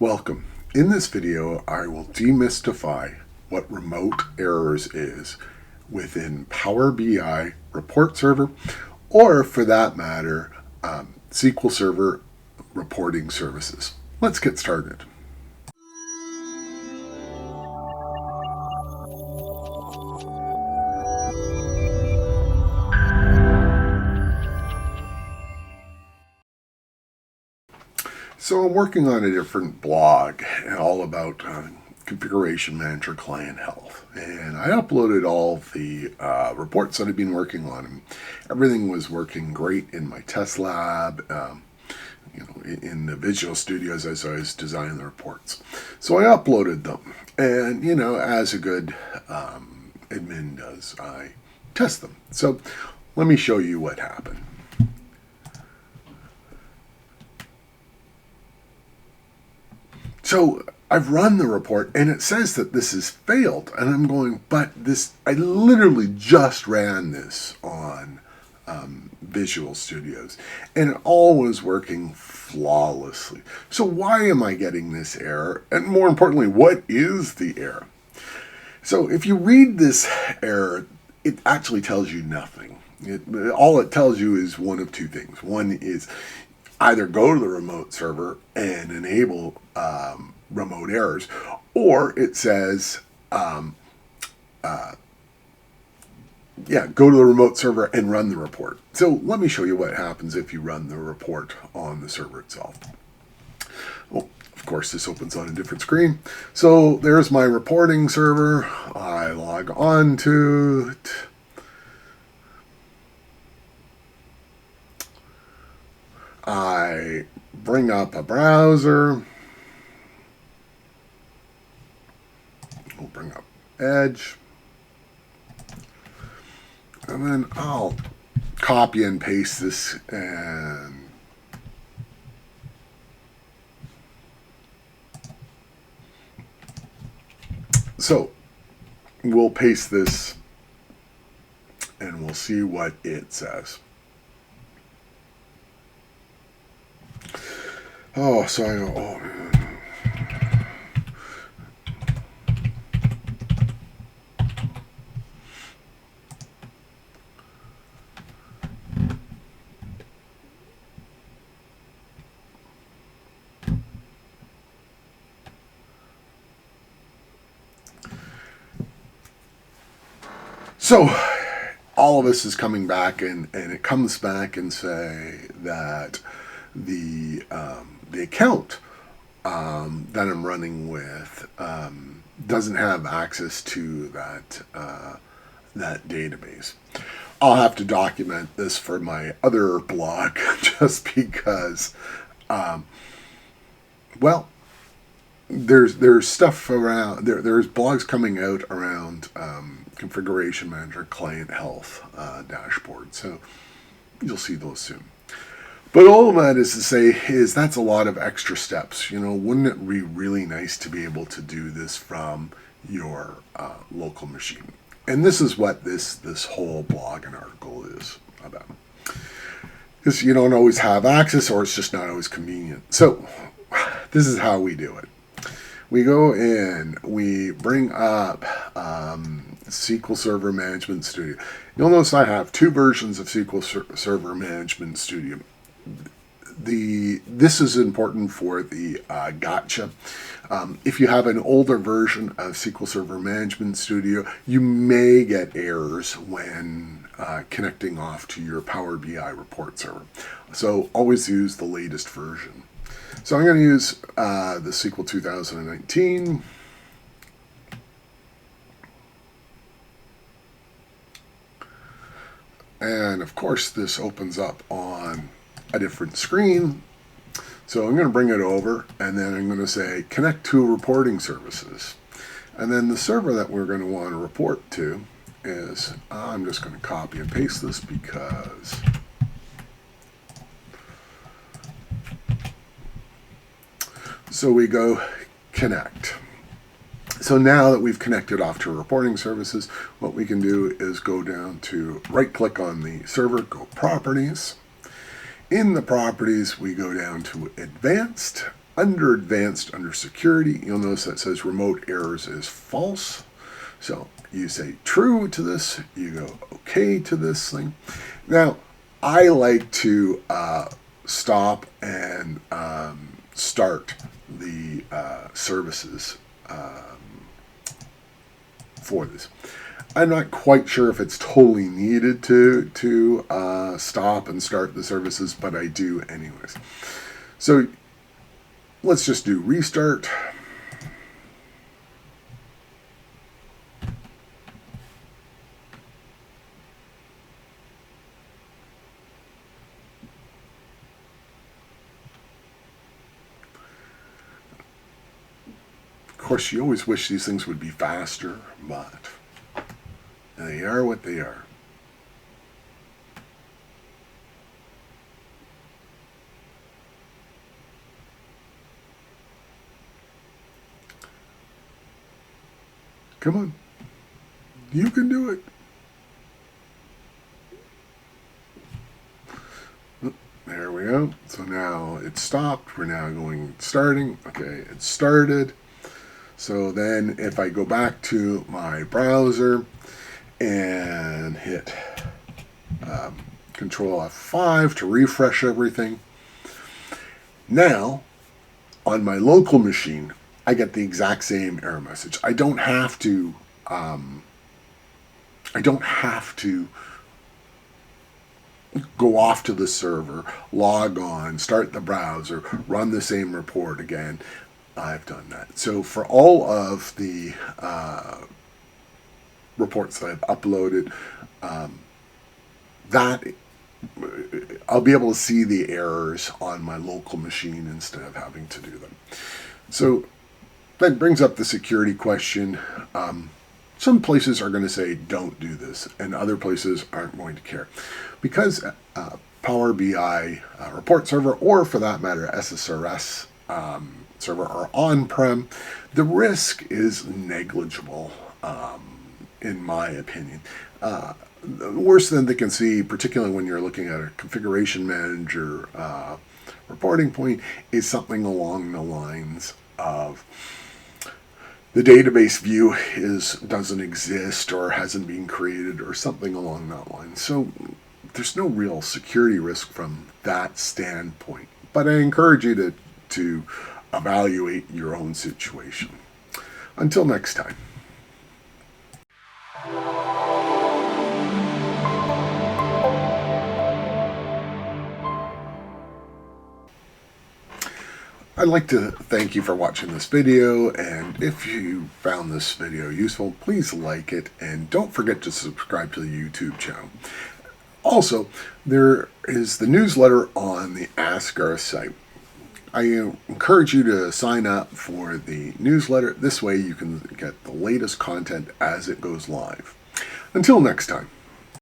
Welcome. In this video, I will demystify what remote errors is within Power BI Report Server, or for that matter, SQL Server reporting services. Let's get started. So I'm working on a different blog all about Configuration Manager client health, and I uploaded all the reports that I've been working on, and everything was working great in my test lab, in the Visual Studios as I was designing the reports. So I uploaded them, and as a good admin does, I test them. So let me show you what happened. So I've run the report and it says that this has failed, and I'm going, but I literally just ran this on Visual Studios and it all was working flawlessly. So why am I getting this error? And more importantly, what is the error? So if you read this error, it actually tells you nothing. All it tells you is one of two things. One is either go to the remote server and enable remote errors, or it says, go to the remote server and run the report. So let me show you what happens if you run the report on the server itself. Well, of course, this opens on a different screen. So there's my reporting server. I log on to it. I bring up a browser. We'll bring up Edge. And then I'll copy and paste this, and so we'll paste this and we'll see what it says. Oh, so I go, oh. So all of this is coming back, and it comes back and say that the account that I'm running with doesn't have access to that database. I'll have to document this for my other blog just because, there's stuff around there's blogs coming out around Configuration Manager client health dashboard, so you'll see those soon. But all of that is to say is that's a lot of extra steps. Wouldn't it be really nice to be able to do this from your local machine? And this is what this whole blog and article is about. Because you don't always have access, or it's just not always convenient. So this is how we do it. We go in, we bring up SQL Server Management Studio. You'll notice I have two versions of SQL Server Management Studio. This is important for the gotcha. If you have an older version of SQL Server Management Studio, you may get errors when connecting off to your Power BI report server. So always use the latest version. So I'm going to use the SQL 2019. And of course, this opens up on a different screen. So I'm going to bring it over, and then I'm going to say connect to reporting services. And then the server that we're going to want to report to is, I'm just going to copy and paste this because so we go connect. So now that we've connected off to reporting services, what we can do is go down to right-click on the server, go Properties. In the Properties, we go down to Advanced, Under advanced, under security, you'll notice that it says remote errors is false. So you say true to this, you go okay to this thing. Now, I like to stop and start the services for this. I'm not quite sure if it's totally needed to stop and start the services, but I do anyways. So let's just do restart. Of course, you always wish these things would be faster, but they are what they are. Come on. You can do it. There we go. So now it's stopped. We're now starting. Okay, it started. So then if I go back to my browser and hit Control F5 to refresh everything, now on my local machine, I get the exact same error message. I don't have to go off to the server, log on, start the browser, run the same report again. I've done that. So for all of the reports that I've uploaded, I'll be able to see the errors on my local machine instead of having to do them. So that brings up the security question. Some places are going to say don't do this, and other places aren't going to care. Because Power BI report server, or for that matter SSRS server, are on-prem, the risk is negligible, in my opinion. Worse than they can see, particularly when you're looking at a configuration manager reporting point, is something along the lines of the database view doesn't exist or hasn't been created or something along that line. So there's no real security risk from that standpoint. But I encourage you to evaluate your own situation. Until next time. I'd like to thank you for watching this video, and if you found this video useful, please like it, and don't forget to subscribe to the YouTube channel. Also, there is the newsletter on the AskGarth site. I encourage you to sign up for the newsletter. This way you can get the latest content as it goes live. Until next time.